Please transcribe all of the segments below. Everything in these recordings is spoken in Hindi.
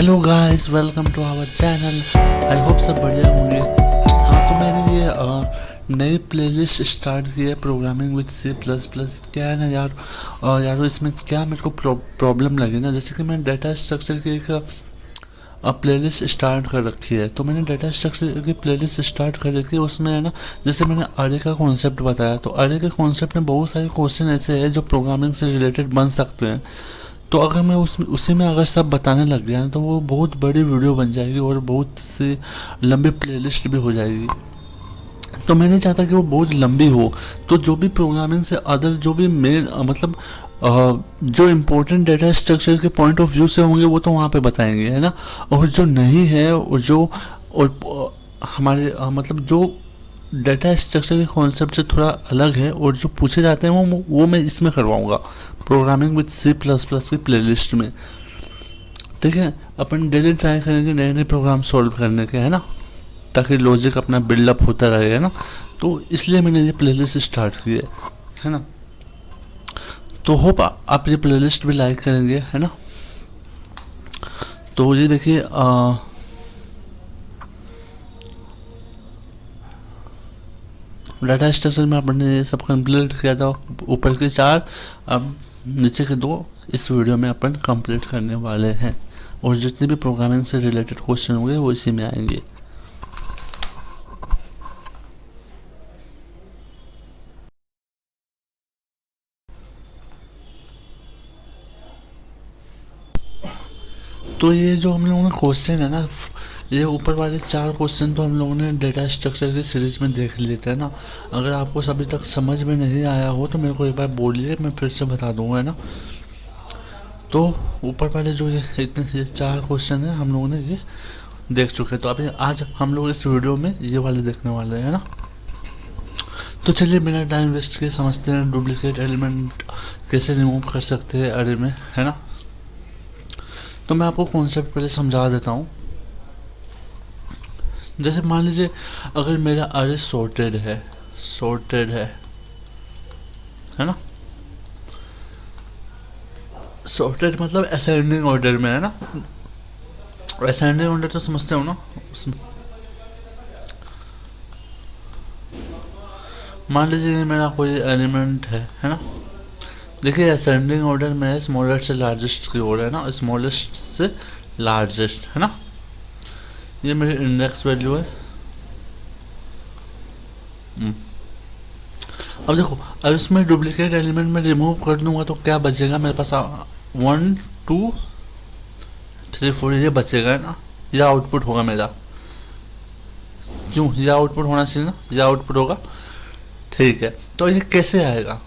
Hello guys, welcome to our channel. I hope सब बढ़िया होंगे। हाँ, तो मैंने ये नई प्लेलिस्ट स्टार्ट की है, programming with C plus plus. क्या है ना यार, यार इसमें क्या मेरे को प्रॉब्लम लगी ना, जैसे कि मैंने डाटा स्ट्रक्चर की एक प्लेलिस्ट स्टार्ट कर रखी है। तो मैंने डाटा स्ट्रक्चर की प्लेलिस्ट स्टार्ट कर रखी है, उसमें है ना, जैसे मैंने अरे का कॉन्सेप्ट बताया, तो अरे के कॉन्सेप्ट में बहुत सारे क्वेश्चन ऐसे हैं जो प्रोग्रामिंग से रिलेटेड बन सकते हैं। तो अगर मैं उसी में अगर सब बताने लग गया ना, तो वो बहुत बड़ी वीडियो बन जाएगी और बहुत सी लंबी प्लेलिस्ट भी हो जाएगी। तो मैं नहीं चाहता कि वो बहुत लंबी हो। तो जो भी प्रोग्रामिंग से अदर जो भी मेन मतलब जो इम्पोर्टेंट डाटा स्ट्रक्चर के पॉइंट ऑफ व्यू से होंगे वो तो वहाँ पे बताएंगे, है ना। और जो नहीं है और जो हमारे मतलब जो डाटा स्ट्रक्चर के कॉन्सेप्ट से थोड़ा अलग है और जो पूछे जाते हैं वो मैं इसमें करवाऊँगा, programming with C plus plus की प्लेलिस्ट में। ठीक है, अपन डेली ट्राई करेंगे नए नए प्रोग्राम सॉल्व करने के, है ना, ताकि लॉजिक अपना बिल्डअप होता रहे, है ना। तो इसलिए मैंने ये प्लेलिस्ट स्टार्ट की है ना। तो होप आप ये प्लेलिस्ट भी लाइक करेंगे, है ना। तो ये देखिए, डाटा स्ट्रक्चर में अपन ने सब कंप्लीट किया था, ऊपर के 4, अब नीचे के 2 इस वीडियो में अपन कंप्लीट करने वाले हैं। और जितने भी प्रोग्रामिंग से रिलेटेड क्वेश्चन होंगे वो इसी में आएंगे। तो ये जो हम लोगों ने क्वेश्चन है ना, ये ऊपर वाले 4 क्वेश्चन तो हम लोगों ने डेटा स्ट्रक्चर की सीरीज में देख लेते हैं ना। अगर आपको अभी तक समझ में नहीं आया हो तो मेरे को एक बार बोलिए, मैं फिर से बता दूंगा, है ना। तो ऊपर वाले जो ये 4 क्वेश्चन है हम लोगों ने ये देख चुके हैं। तो अभी आज हम लोग इस वीडियो में ये वाले देखने वाले हैं ना। तो चलिए बिना टाइम वेस्ट किए समझते हैं डुप्लीकेट एलिमेंट कैसे रिमूव कर सकते हैं अरे में, है ना। तो मैं आपको कॉन्सेप्ट पहले समझा देता हूँ। जैसे मान लीजिए अगर मेरा अरे सॉर्टेड है ना। सॉर्टेड मतलब असेंडिंग ऑर्डर में, है ना। असेंडिंग ऑर्डर तो समझते हो ना। उसमें मान लीजिए मेरा कोई एलिमेंट है ना। देखिए असेंडिंग ऑर्डर में स्मॉलेस्ट से लार्जेस्ट की ओर है ना, स्मॉलेस्ट से लार्जेस्ट, है ना। ये मेरी इंडेक्स वैल्यू है। अब देखो, अब इसमें डुप्लीकेट एलिमेंट में रिमूव कर दूंगा तो क्या बचेगा मेरे पास? 1 2 3 4 ये बचेगा, है ना। यह आउटपुट होगा मेरा। क्यों? यह आउटपुट होना चाहिए ना, यह आउटपुट होगा। ठीक है, तो ये कैसे आएगा?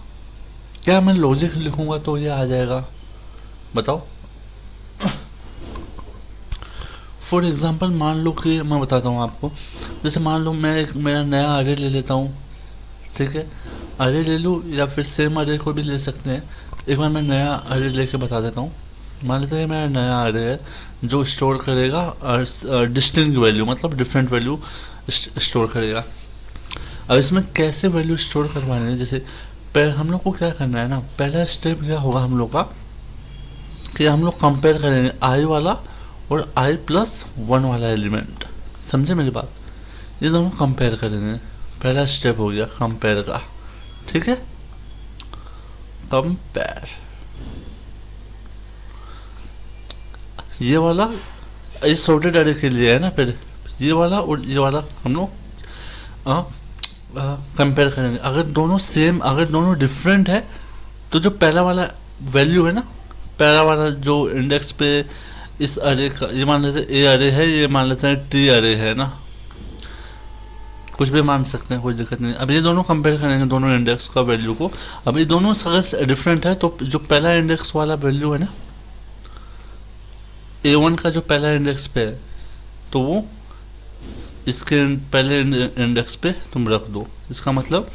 क्या मैं लॉजिक लिखूंगा तो ये आ जाएगा? बताओ। फॉर एग्जाम्पल मान लो कि मैं बताता हूँ आपको। जैसे मान लो मैं एक मेरा नया अरे ले लेता हूँ। ठीक है, अरे ले लूँ या फिर सेम अरे को भी ले सकते हैं। एक बार मैं नया अरे लेके बता देता हूँ। मान लेते हैं मेरा नया अरे है जो स्टोर करेगा डिस्टिंक्ट वैल्यू, मतलब डिफरेंट वैल्यू स्टोर करेगा। अब इसमें कैसे वैल्यू स्टोर करवाने हैं, जैसे हम लोग को क्या करना है ना, पहला स्टेप क्या होगा हम लोग का कि हम लोग कंपेयर करेंगे आई वाला और आई प्लस 1 वाला एलिमेंट। समझे मेरी बात? ये दोनों कंपेयर करेंगे। पहला स्टेप हो गया कंपेयर का। ठीक है, कंपेयर ये वाला इस सॉर्टेड अरे के लिए है ना। फिर ये वाला और ये वाला हम लोग कंपेयर करेंगे। अगर दोनों सेम, अगर दोनों डिफरेंट है तो जो पहला वाला वैल्यू है ना, पहला वाला जो इंडेक्स पे इस अरे का, ये मान लेते हैं ए अरे है, ये मान लेते हैं टी अरे है ना। कुछ भी मान सकते हैं, कोई दिक्कत नहीं। अब ये दोनों कंपेयर करेंगे दोनों इंडेक्स का वैल्यू को। अब ये दोनों अगर डिफरेंट है तो जो पहला इंडेक्स वाला वैल्यू है ना, A1 का जो पहला इंडेक्स पे है, तो वो इसके पहले इंडेक्स पे तुम रख दो। इसका मतलब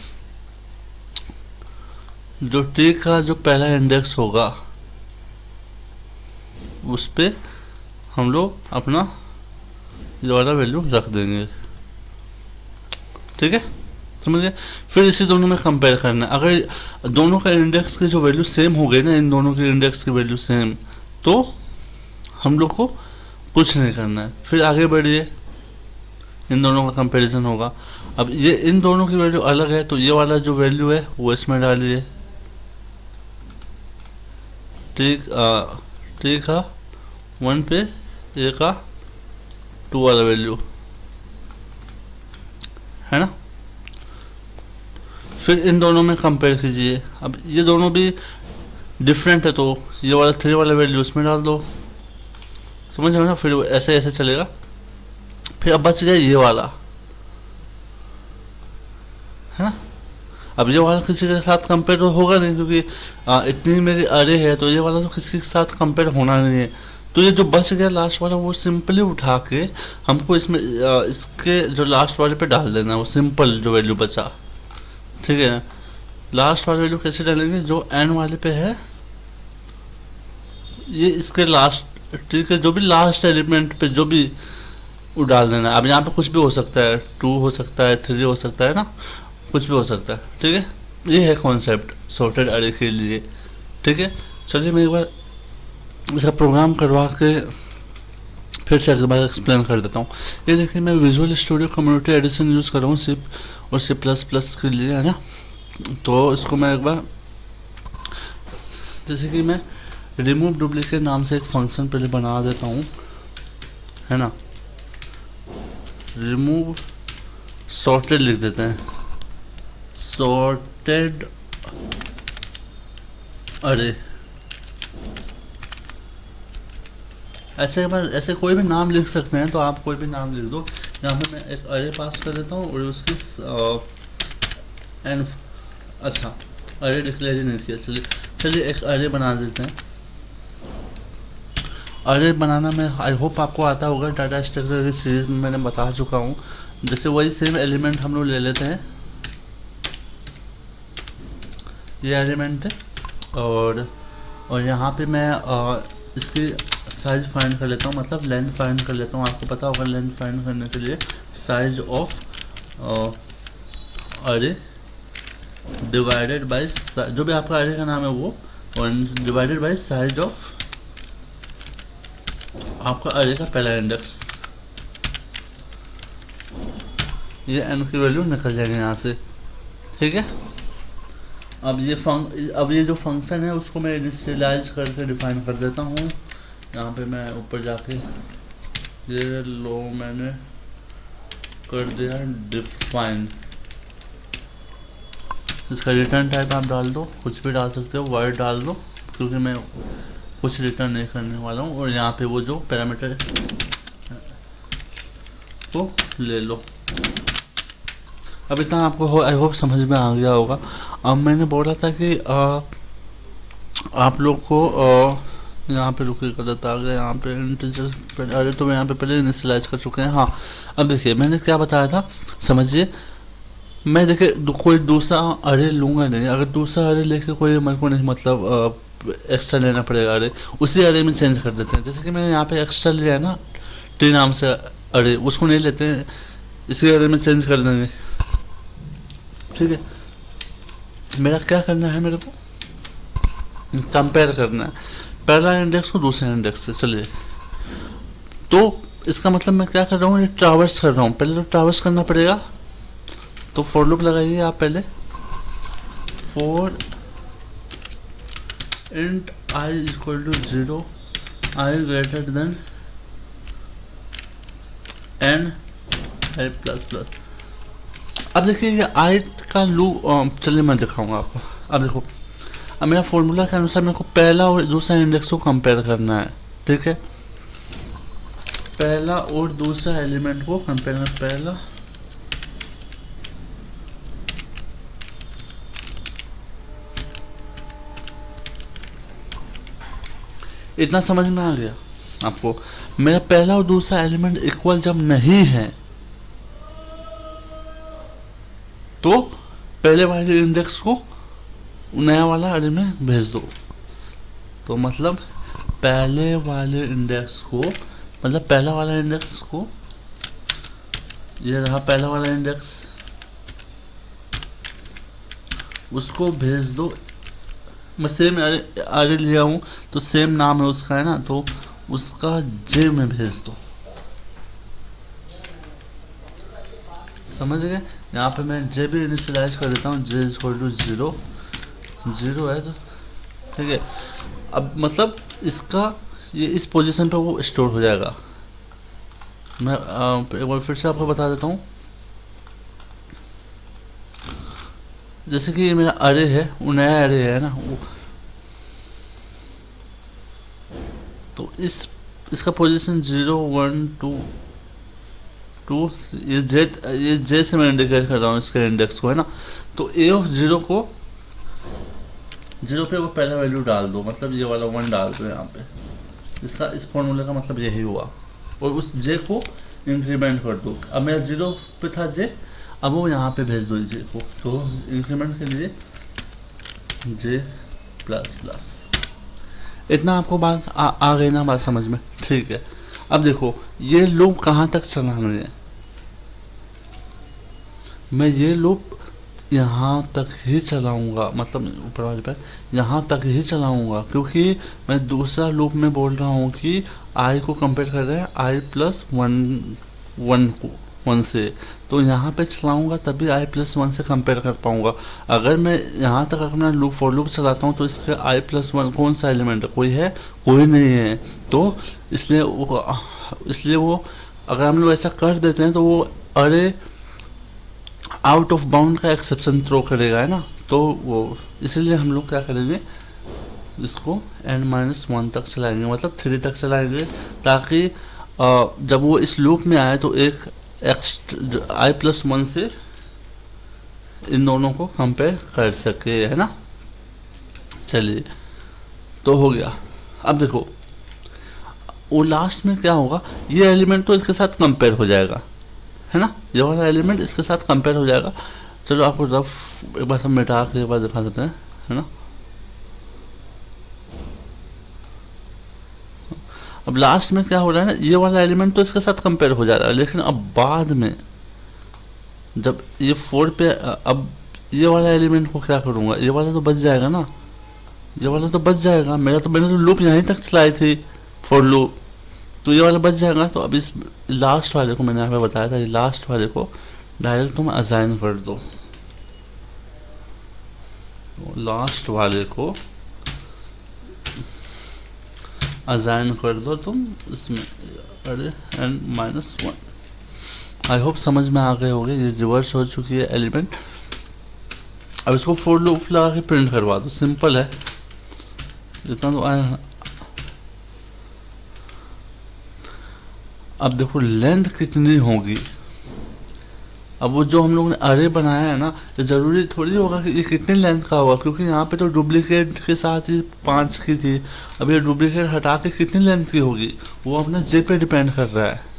जो टी का जो पहला इंडेक्स होगा उस पे हम लोग अपना ये वाला वैल्यू रख देंगे। ठीक है, समझ गए। फिर इसी दोनों में कंपेयर करना है। अगर दोनों का इंडेक्स की जो वैल्यू सेम हो गई ना, इन दोनों के इंडेक्स की वैल्यू सेम, तो हम लोग को कुछ नहीं करना है। फिर आगे बढ़िए, इन दोनों का कंपैरिजन होगा। अब ये इन दोनों की वैल्यू अलग है, तो ये वाला जो वैल्यू है वो इसमें डालिए। ठीक ठीक है, 1 पे ए का 2 वाला वैल्यू है ना। फिर इन दोनों में कंपेयर कीजिए। अब ये दोनों भी डिफरेंट है, तो ये वाला 3 वाला वैल्यू इसमें डाल दो, समझ रहे हो ना। फिर ऐसे ऐसे चलेगा। फिर अब बच गया ये वाला, है ना। अब ये वाला किसी के साथ कंपेयर तो होगा नहीं, क्योंकि इतनी मेरी अरे है, तो ये वाला तो किसी के साथ कंपेयर होना नहीं है। तो ये जो बच गया लास्ट वाला, वो सिंपली उठा के हमको इसमें इसके जो लास्ट वाले पे डाल देना है, वो सिंपल जो वैल्यू बचा। ठीक है, लास्ट वाला वैल्यू कैसे डालेंगे, जो एन वाले पे है ये इसके लास्ट, ठीक है, जो भी लास्ट एलिमेंट पे जो भी वो डाल देना है। अब यहाँ पे कुछ भी हो सकता है, 2 हो सकता है, 3 हो सकता है ना, कुछ भी हो सकता है। ठीक है, ये है कॉन्सेप्ट सॉर्टेड अरे के लिए। ठीक है, चलिए मैं एक बार इसका प्रोग्राम करवा के फिर से एक बार एक्सप्लेन कर देता हूँ। ये देखिए, मैं visual studio community addition use कर रहा हूँ सी और C++ के लिए, है ना। तो इसको मैं एक बार, जैसे कि मैं रिमूव डुप्लीकेट नाम से एक फंक्शन पहले बना देता हूँ, है ना। रिमूव सॉर्टेड लिख देते हैं, सॉर्टेड अरे। ऐसे कोई भी नाम लिख सकते हैं, तो आप कोई भी नाम लिख दो। यहाँ पे मैं एक अरे पास कर देता हूँ और उसकी एन, अच्छा अरे डिक्लेयर ही नहीं किया। चलिए एक अरे बना देते हैं। अरे बनाना मैं आई होप आपको आता होगा, डाटा स्ट्रक्चर की सीरीज में मैंने बता चुका हूँ। जैसे वही सेम एलिमेंट हम लोग ले लेते हैं, ये एलिमेंट है, और यहाँ पे मैं इसकी साइज फाइंड कर लेता हूँ, मतलब लेंथ फाइंड कर लेता हूँ। आपको पता होगा लेंथ फाइंड करने के लिए साइज ऑफ अरे डिवाइडेड बाय, जो भी आपका अरे का नाम है वो, और डिवाइडेड बाय साइज ऑफ आपका अरे का पहला इंडेक्स। ये एन की वैल्यू निकल जाएगी यहाँ से। ठीक है, अब ये जो फंक्शन है उसको मैं इनिशियलाइज करके डिफाइन कर देता हूँ। यहाँ पे मैं ऊपर जाके ये लो मैंने कर दिया डिफाइन। इसका रिटर्न टाइप आप डाल दो, कुछ भी डाल सकते हो, वर्ड डाल दो, क्योंकि मैं कुछ रिटर्न नहीं करने वाला हूँ। और यहाँ पे वो जो पैरामीटर वो ले लो। अब इतना आपको आई होप समझ में आ गया होगा। अब मैंने बोला था कि आप लोग को यहाँ पे रुके गलत आ गया, यहाँ पे इंटीजर अरे तो मैं यहाँ पे पहले इनिशियलाइज कर चुके हैं। हाँ, अब देखिए मैंने क्या बताया था, समझिए। मैं देखिए कोई दूसरा अरे लूँगा नहीं। अगर दूसरा अरे लेके कोई मेरे को नहीं, मतलब एक्स्ट्रा लेना पड़ेगा अरे, उसी अरे में चेंज कर देते हैं। जैसे कि मैंने यहाँ पे एक्स्ट्रा लिया है ना, टी नाम से अरे, उसको नहीं लेते हैं, इसी अरे में चेंज कर देंगे। ठीक है, मेरा क्या करना है, मेरे को कंपेयर करना है पहला इंडेक्स को दूसरे इंडेक्स से। चलिए, तो इसका मतलब मैं क्या कर रहा हूँ, ये ट्रावर्स कर रहा हूँ। पहले तो ट्रावर्स करना पड़ेगा, तो फॉर लूप लगाइए आप पहले। For int I equal to 0, I greater than N I plus plus. अब देखिए ये आई का लूप, चलिए मैं दिखाऊंगा आपको। अब देखो, अब मेरा फॉर्मूला के अनुसार मेरे को पहला और दूसरा इंडेक्स को कंपेयर करना है। ठीक है, पहला और दूसरा एलिमेंट को कंपेयर करना। पहला इतना समझ में आ गया आपको। मेरा पहला और दूसरा एलिमेंट इक्वल जब नहीं है, तो पहले वाले इंडेक्स को नया वाला अरे में भेज दो। तो मतलब पहले वाले इंडेक्स को, मतलब पहला वाला इंडेक्स को, ये रहा पहला वाला इंडेक्स, उसको भेज दो। मैं सेम अरे लिया हूँ, तो सेम नाम है उसका, है ना, तो उसका जे में भेज दो। समझ गए? यहाँ पे मैं जे भी इनिशियलाइज कर देता हूँ, जे इज इक्वल टू 0 0 है तो ठीक है। अब मतलब इसका ये इस पोजीशन पे वो स्टोर हो जाएगा। मैं एक बार फिर से आपको बता देता हूँ। जैसे कि ये मेरा अरे है, वो नया अरे है ना, वो तो इसका पोजीशन 0 1 2 2 ये जे से मैं इंडिकेट कर रहा हूँ इसके इंडेक्स को, है ना। तो ए ऑफ 0 को 0 पे वो पहला वैल्यू डाल दो, मतलब ये वाला 1 डाल दो यहाँ पे। इसका इस फॉर्मूले का मतलब यही हुआ। और उस जे को इंक्रीमेंट कर दो। अब मेरा 0 पे था जे, अब वो यहाँ पे भेज दो जे को। तो इंक्रीमेंट के लिए जे प्लस प्लस। इतना आपको बात आ गई ना, बात समझ में? ठीक है। अब देखो ये लूप कहाँ तक चलाना है। मैं ये लूप यहाँ तक ही चलाऊंगा, मतलब ऊपर वाले पर यहाँ तक ही चलाऊंगा, क्योंकि मैं दूसरा लूप में बोल रहा हूँ कि आई को कंपेयर कर रहे हैं आई प्लस वन से। तो यहाँ पे चलाऊंगा तभी आई प्लस 1 से कंपेयर कर पाऊंगा। अगर मैं यहाँ तक अपना लूप फॉर लूप चलाता हूँ तो इसके आई प्लस 1 कौन सा एलिमेंट है? कोई है? कोई नहीं है। तो इसलिए वो अगर हम लोग ऐसा कर देते हैं तो वो अरे आउट ऑफ बाउंड का एक्सेप्शन थ्रो करेगा, है ना। तो वो इसीलिए हम लोग क्या करेंगे, इसको n-1 तक चलाएंगे, मतलब 3 तक चलाएंगे, ताकि जब वो इस लूप में आए तो एक आई प्लस 1 से इन दोनों को कंपेयर कर सके, है ना। चलिए, तो हो गया। अब देखो वो लास्ट में क्या होगा, ये एलिमेंट तो इसके साथ कंपेयर हो जाएगा, है ना। ये वाला एलिमेंट इसके साथ कंपेयर हो जाएगा। चलो आपको रफ एक बार सब मिटा के एक बार दिखा देते हैं, है ना। अब लास्ट में क्या हो रहा है ना, ये वाला एलिमेंट तो इसके साथ कंपेयर हो जा रहा है, लेकिन अब बाद में जब ये 4 पे अब ये वाला एलिमेंट को क्या करूँगा, ये वाला तो बच जाएगा ना, ये वाला तो बच जाएगा। मैंने तो लूप यहीं तक चलाई थी फॉर लूप, तो ये वाला बच जाएगा। तो अब इस लास्ट वाले को मैंने यहाँ पे बताया था, ये लास्ट वाले को डायरेक्ट तुम असाइन कर दो। तो लास्ट वाले को असाइन कर दो तुम इसमें, अरे n-1। आई होप समझ में आ गए होंगे। ये रिवर्स हो चुकी है एलिमेंट। अब इसको फॉर लूप लगा के प्रिंट करवा दो, सिंपल है जितना तो आया। अब देखो लेंथ कितनी होगी। अब वो जो हम लोग ने अरे बनाया है ना, ये जरूरी थोड़ी होगा कि ये कितनी लेंथ का होगा, क्योंकि यहाँ पे तो डुप्लीकेट के साथ ही 5 की थी। अब ये डुप्लीकेट हटा के कितनी लेंथ की होगी, वो अपने जे पे डिपेंड कर रहा है।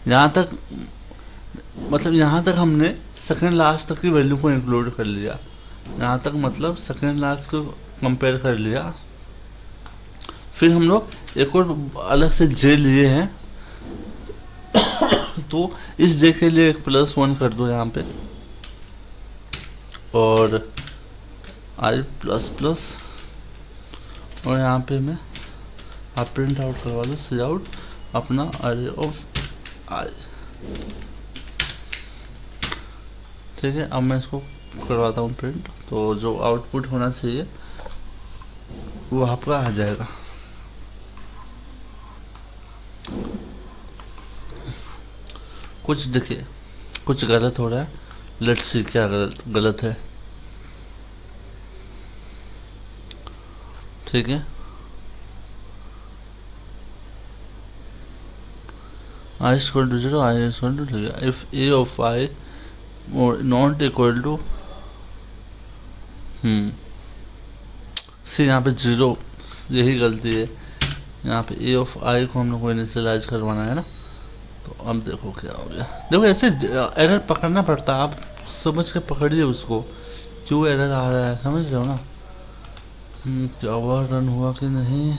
यहाँ तक मतलब यहाँ तक हमने सेकेंड लास्ट तक की वैल्यू को इंक्लूड कर लिया। यहाँ तक मतलब सेकेंड लास्ट को कंपेयर कर लिया। फिर हम लोग एक और अलग से जे लिए हैं, तो इस जे के लिए एक +1 कर दो यहाँ पे, और आई प्लस प्लस, और यहाँ पे मैं आप प्रिंट आउट करवा दो, सी आउट अपना अरे ऑफ आई। ठीक है, अब मैं इसको करवाता हूँ प्रिंट, तो जो आउटपुट होना चाहिए वो आपका आ जाएगा। कुछ देखिए कुछ गलत हो रहा है, लेट्स सी क्या गलत है। ठीक है, I equal to 0, I equal to, ठीक है। If A of I not equal to C, यहाँ पे 0, यही गलती है। यहाँ पे ए ऑफ आई को हम लोग को इनिशियलाइज करवाना है ना। तो अब देखो क्या हो गया। देखो ऐसे एरर पकड़ना पड़ता है, आप समझ के पकड़िए उसको, क्यों एरर आ रहा है, समझ रहे हो ना। क्या हुआ, रन हुआ कि नहीं।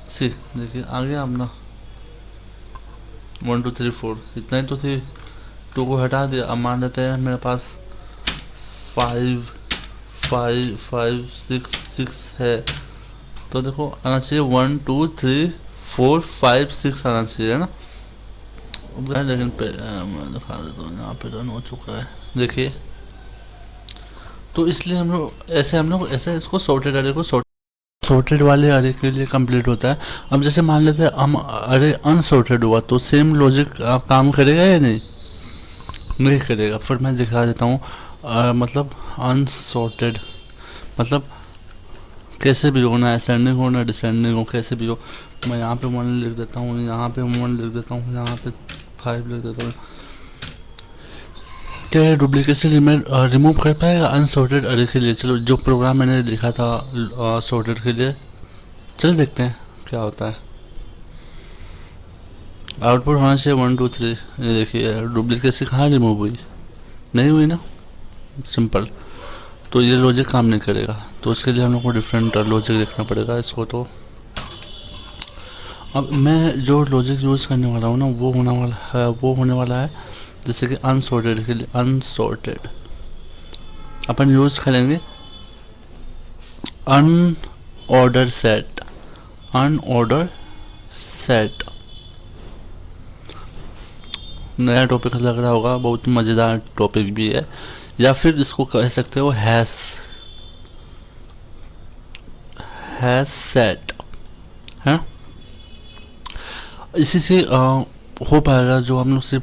सी देखिए आ गया अपना 1 2 3 4, इतना ही तो थी। 2 को हटा दिया। अब मान लेते हैं मेरे पास 5 5 5 6 6 है, तो देखो आना चाहिए 1 2 3 4 5 6 आना चाहिए, है ना। लेकिन मैं दिखा देता हूँ, यहाँ पे रन हो चुका है देखिए। तो इसलिए हम लोग ऐसे इसको सॉर्टेड अरे को सॉर्टेड वाले अरे के लिए कंप्लीट होता है। अब जैसे मान लेते हैं हम अरे अनसॉर्टेड हुआ, तो सेम लॉजिक काम करेगा या नहीं करेगा। फिर मैं दिखा देता हूँ मतलब अनसॉर्टेड मतलब कैसे भी होना, असेंडिंग हो ना डिसेंडिंग हो, कैसे भी हो। मैं यहाँ पे 1 लिख देता हूँ, यहाँ पे 1 लिख देता हूँ, यहाँ पे 5 लिख देता हूँ। क्या डुप्लीकेशन रिमूव कर पाएगा अनसॉर्टेड अरे के लिए। चलो जो प्रोग्राम मैंने लिखा था सॉर्टेड के लिए, चल देखते हैं क्या होता है। आउटपुट होना चाहिए 1 2 3। ये देखिए डुप्लीकेशन कहाँ रिमूव हुई, नहीं हुई ना, सिंपल। तो ये लॉजिक काम नहीं करेगा, तो उसके लिए हम लोग को डिफरेंट लॉजिक देखना पड़ेगा इसको। तो अब मैं जो लॉजिक यूज़ करने वाला हूँ ना वो होने वाला है जैसे कि अनसॉर्टेड के लिए। अनसॉर्टेड अपन यूज़ करेंगे अनऑर्डर सेट। अनऑर्डर सेट नया टॉपिक लग रहा होगा, बहुत मज़ेदार टॉपिक भी है, या फिर इसको कह सकते हो हैश सेट है। इसी से हो पाएगा जो हम लोग C++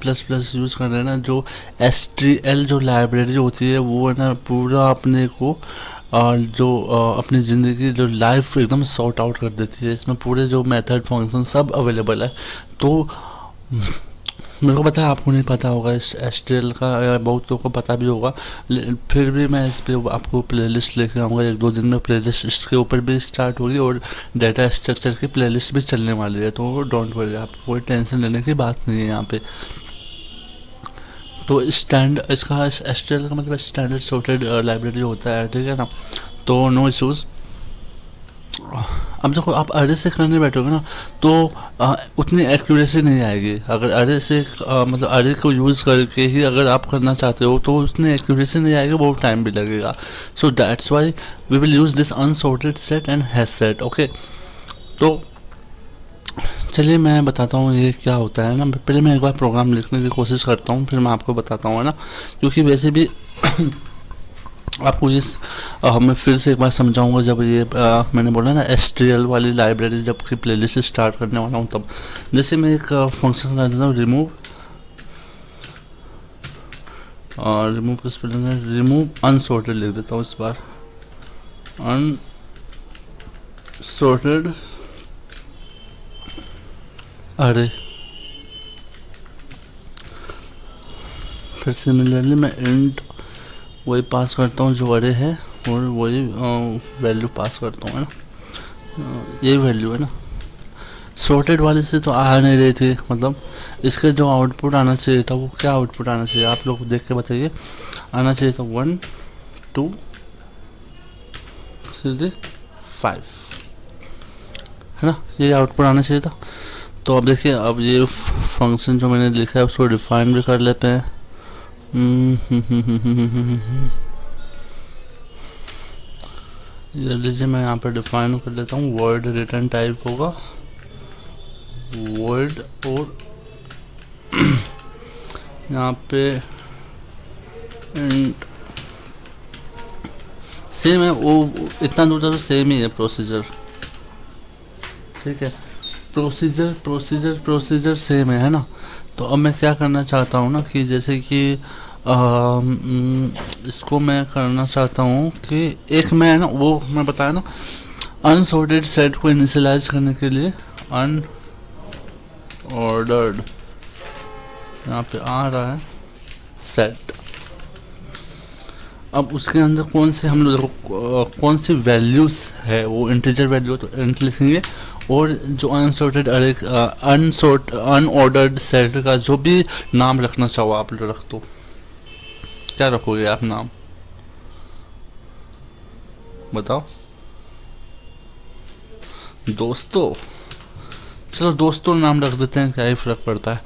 यूज़ कर रहे हैं ना, जो STL जो लाइब्रेरी होती है वो है ना पूरा अपने को जो अपनी ज़िंदगी जो लाइफ एकदम सॉर्ट आउट कर देती है। इसमें पूरे जो मेथड फंक्शन सब अवेलेबल है। तो मेरे को पता है आपको नहीं पता होगा इस STL का, या बहुत लोगों को पता भी होगा, फिर भी मैं इस पर आपको प्लेलिस्ट लेके आऊँगा 1-2 दिन में। प्लेलिस्ट इसके ऊपर भी स्टार्ट होगी और डाटा स्ट्रक्चर की प्लेलिस्ट भी चलने वाली है, तो डोंट वरी, आपको कोई टेंशन लेने की बात नहीं है यहाँ पे। तो इसका STL का मतलब स्टैंडर्ड सॉर्टेड लाइब्रेरी होता है, ठीक है ना। तो नो इशूज़। अब देखो आप अरे से करने बैठोगे ना तो उतनी एक्यूरेसी नहीं आएगी। अगर अरे से मतलब अरे को यूज़ करके ही अगर आप करना चाहते हो तो उतनी एक्यूरेसी नहीं आएगी, बहुत टाइम भी लगेगा। So that's why we will use this unsorted set and hash set. Okay, तो चलिए मैं बताता हूँ ये क्या होता है ना। पहले मैं एक बार प्रोग्राम लिखने की कोशिश करता हूँ, फिर मैं आपको बताता हूँ, है ना। क्योंकि वैसे भी आपको मैं फिर से एक बार समझाऊंगा जब ये मैंने बोला ना STL वाली लाइब्रेरी जब की प्लेलिस्ट स्टार्ट करने वाला हूँ तब। जैसे मैं एक फंक्शन कर देता हूँ रिमूव, और रिमूव किस पे लेना है, रिमूव अनसॉर्टेड लिख देता हूँ इस बार। अनसॉर्टेड अरे, फिर सिमिलरली मैं इंट वही पास करता हूँ जो अरे है, और वही वैल्यू पास करता हूँ, है ना। यही वैल्यू है ना। सॉर्टेड वाले से तो आ नहीं रही थी, मतलब इसके जो आउटपुट आना चाहिए था वो क्या आउटपुट आना चाहिए आप लोग देख के बताइए। आना चाहिए था 1 2 3 5, है ना, ये आउटपुट आना चाहिए था। तो अब देखिए, अब ये फंक्शन जो मैंने लिखा है उसको डिफाइन भी कर लेते हैं। लीजिए मैं यहाँ पर डिफाइन कर लेता हूँ। वर्ड रिटर्न टाइप होगा वर्ड, और यहाँ पे सेम है, वो इतना दूर तो सेम ही है प्रोसीजर, ठीक है। प्रोसीजर सेम है ना। तो अब मैं क्या करना चाहता हूँ ना कि जैसे कि इसको मैं करना चाहता हूँ कि एक मैं ना वो मैं बताया ना अनसॉर्टेड सेट को इनिशियलाइज करने के लिए अनऑर्डर्ड यहाँ पे आ रहा है सेट। अब उसके अंदर कौन सी वैल्यूज है, वो इंटीजर वैल्यू तो इंट लिखेंगे, और जो अनऑर्डर्ड सेट का जो भी नाम रखना चाहो आप लोग रख दो। क्या रखोगे आप नाम बताओ दोस्तों। चलो दोस्तों नाम रख देते हैं, क्या ही फर्क पड़ता है।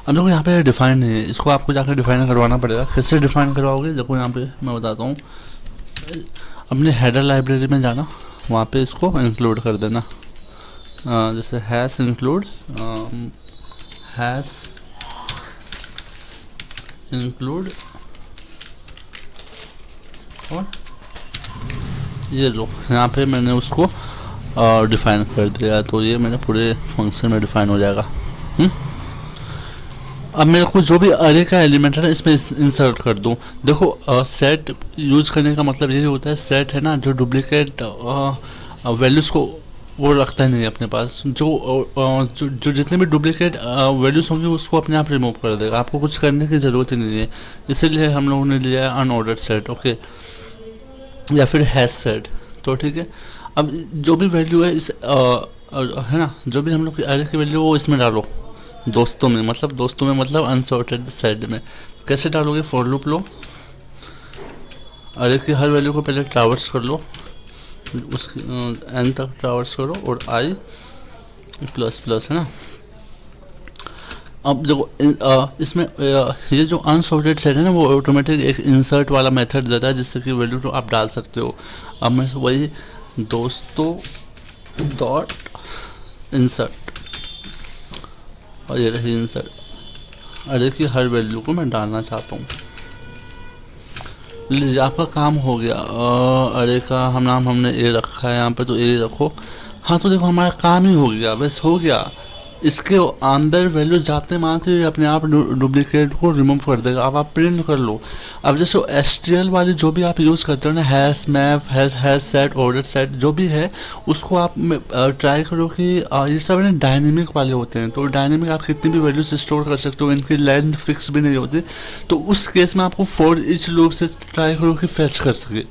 अब देखो यहाँ पे डिफाइन नहीं है, इसको आपको जाकर डिफाइन करवाना पड़ेगा। कैसे डिफाइन करवाओगे देखो यहाँ पे मैं बताता हूँ। अपने हेडर लाइब्रेरी में जाना, वहाँ पे इसको इंक्लूड कर देना। जैसे हैश इंक्लूड और ये लो, यहाँ पे मैंने उसको डिफाइन कर दिया, तो ये मेरे पूरे फंक्शन में डिफाइन हो जाएगा। अब मेरे को जो भी अरे का एलिमेंट है ना इसमें इंसर्ट कर दूँ। देखो सेट यूज करने का मतलब यही होता है, सेट है ना जो डुप्लीकेट वैल्यूज़ को वो रखता ही नहीं है अपने पास, जो जितने भी डुप्लीकेट वैल्यूज़ होंगी उसको अपने आप रिमूव कर देगा, आपको कुछ करने की ज़रूरत ही नहीं है। इसीलिए हम लोगों ने लिया है अनऑर्डर्ड सेट, ओके, या फिर हैश सेट। तो ठीक है, अब जो भी वैल्यू है इस है ना, जो भी हम लोग की अरे की वैल्यू वो इसमें डालो दोस्तों में, मतलब अनसॉर्टेड सेट में। कैसे डालोगे? फॉर लूप लो, अरे की हर वैल्यू को पहले ट्रावर्स कर लो, उसकी एन तक ट्रावर्स करो और आई प्लस प्लस, है ना। अब देखो इसमें ये जो अनसॉर्टेड सेट है ना वो ऑटोमेटिक एक इंसर्ट वाला मेथड देता है जिससे कि वैल्यू तो आप डाल सकते हो। अब मैं वही दोस्तों डॉट इंसर्ट, और ये रही इंसर्ट, अरे की हर वैल्यू को मैं डालना चाहता हूँ। लीजिए आपका काम हो गया। अरे का नाम हमने ए रखा है यहाँ पे, तो ए रखो। हाँ तो देखो हमारा काम ही हो गया, बस हो गया। इसके अंदर वैल्यू जाते मारते अपने आप डुप्लीकेट को रिमूव कर देगा। अब आप प्रिंट कर लो। अब जैसे STL वाली जो भी आप यूज़ करते हो ना, hash map, hash set, order set, जो भी है उसको आप ट्राई करो कि ये सब ना डायनेमिक वाले होते हैं। तो डायनेमिक आप कितनी भी वैल्यूज स्टोर कर सकते हो, इनकी लेंथ फिक्स भी नहीं होती। तो उस केस में आपको फॉर ईच लूप से ट्राई करो कि फैच कर सके,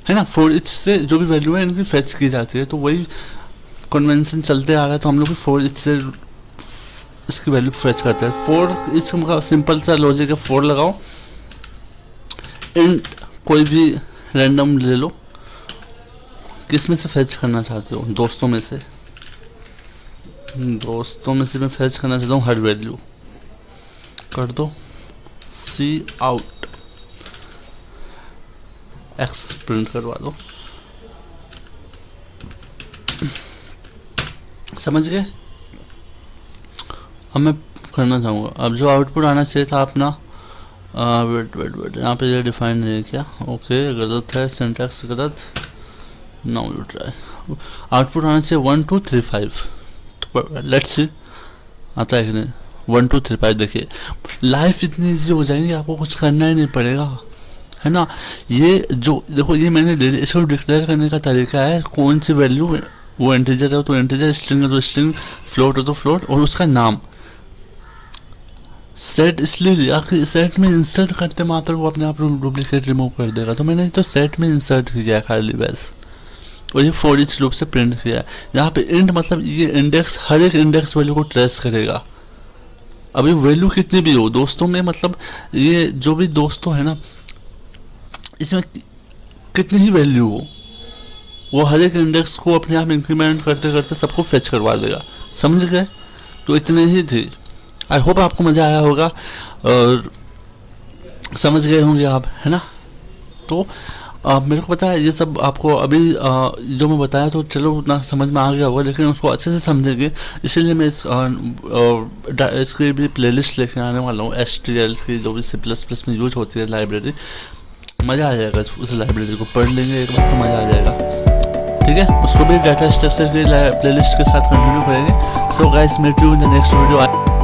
है ना। फॉर ईच से जो भी वैल्यू है इनकी फैच की जाती है, तो वही कन्वेंशन चलते आ रहा है। तो हम लोग फॉर ईच से इसकी वैल्यू फेच करते हैं। फॉर ईच का सिंपल सा लॉजिक है, फॉर लगाओ, इंट कोई भी रैंडम ले लो, किस में से फेच करना चाहते हो, दोस्तों में से मैं फेच करना चाहता हूँ हर वैल्यू, कर दो सी आउट, एक्स प्रिंट करवा दो। समझ गए? अब मैं करना चाहूँगा, अब जो आउटपुट आना चाहिए था अपना, वेट यहाँ पे ये डिफाइन नहीं है क्या? ओके, गलत है, सिंटैक्स गलत। नाउ यू ट्राई, आउटपुट आना चाहिए 1 2 3 5। लेट्स सी आता है कि नहीं। 1 2 3 5। देखिए लाइफ इतनी ईजी हो जाएगी, आपको कुछ करना ही नहीं पड़ेगा, है ना। ये जो देखो ये मैंने इसको डिक्लेयर करने का तरीका है, कौन सी वैल्यू, वो इंटीजर है तो इंटीजर, स्ट्रिंग है तो स्ट्रिंग, फ्लोट है तो फ्लोट, और उसका नाम। सेट इसलिए लिया कि सेट में इंसर्ट करते मात्र वो अपने आप डुप्लीकेट रिमूव कर देगा, तो मैंने तो सेट में इंसर्ट किया खाली बस, और ये फॉर ईच लूप से प्रिंट किया है। यहाँ पे इंट मतलब ये इंडेक्स, हर एक इंडेक्स वैल्यू को ट्रेस करेगा। अभी वैल्यू कितनी भी हो दोस्तों में, मतलब ये जो भी दोस्तों है ना, इसमें कितनी ही वैल्यू हो, वो हर एक इंडेक्स को अपने आप इंक्रीमेंट करते करते सबको फेच करवा देगा। समझ गए? तो इतने ही थे। आई होप आपको मज़ा आया होगा और समझ गए होंगे आप, है ना। तो मेरे को पता है ये सब आपको अभी जो मैं बताया तो चलो उतना समझ में आ गया होगा, लेकिन उसको अच्छे से समझेंगे। इसीलिए मैं इसकी भी प्लेलिस्ट लेके आने वाला हूँ, STL की जो भी C++ में यूज होती है लाइब्रेरी। मज़ा आ जाएगा, उस लाइब्रेरी को पढ़ लेंगे एक बार तो मज़ा आ जाएगा, ठीक है। उसको भी डाटा स्ट्रक्चर की प्लेलिस्ट के साथ कंटिन्यू करेंगे। So guys, meet you in the next video.